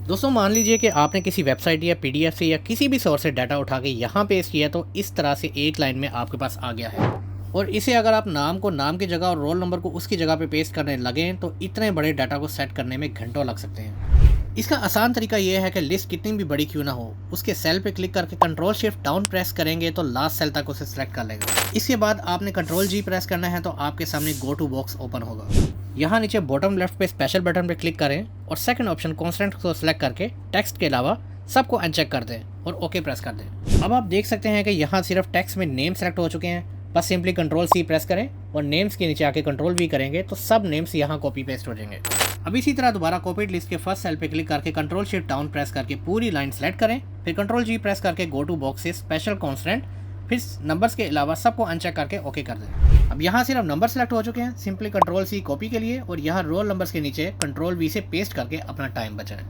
दोस्तों मान लीजिए कि आपने किसी वेबसाइट या पीडीएफ से या किसी भी सोर्स से डाटा उठा के यहाँ पेस्ट किया तो इस तरह से एक लाइन में आपके पास आ गया है। और इसे अगर आप नाम को नाम की जगह और रोल नंबर को उसकी जगह पे पेस्ट करने लगें तो इतने बड़े डाटा को सेट करने में घंटों लग सकते हैं। इसका आसान तरीका यह है कि लिस्ट कितनी भी बड़ी क्यों ना हो, उसके सेल पे क्लिक करके कंट्रोल शिफ्ट डाउन प्रेस करेंगे तो लास्ट सेल तक उसे सेलेक्ट कर लेगा। इसके बाद आपने कंट्रोल जी प्रेस करना है तो आपके सामने गो टू बॉक्स ओपन होगा। यहाँ नीचे बॉटम लेफ्ट पे स्पेशल बटन पे क्लिक करें और सेकंड ऑप्शन कॉन्स्टेंट को सिलेक्ट करके टेक्स्ट के अलावा सबको अनचेक कर दें और ओके प्रेस कर दें। अब आप देख सकते हैं कि यहाँ सिर्फ टेक्स्ट में नेम सेलेक्ट हो चुके हैं। बस सिंपली कंट्रोल सी प्रेस करें और नेम्स के नीचे आके कंट्रोल वी करेंगे तो सब नेम्स यहाँ कॉपी पेस्ट हो जाएंगे। अब इसी तरह दोबारा कॉपीड लिस्ट के फर्स्ट सेल पे क्लिक करके कंट्रोल शिफ्ट डाउन प्रेस करके पूरी लाइन सेलेक्ट करें, फिर कंट्रोल जी प्रेस करके गो टू बॉक्स से स्पेशल कॉन्स्टेंट फिर नंबर्स के अलावा सबको अनचेक करके ओके कर दें। अब यहाँ सिर्फ नंबर सेलेक्ट हो चुके हैं, सिंपली कंट्रोल सी कॉपी के लिए और यहाँ रोल नंबर्स के नीचे कंट्रोल वी से पेस्ट करके अपना टाइम बचाएं।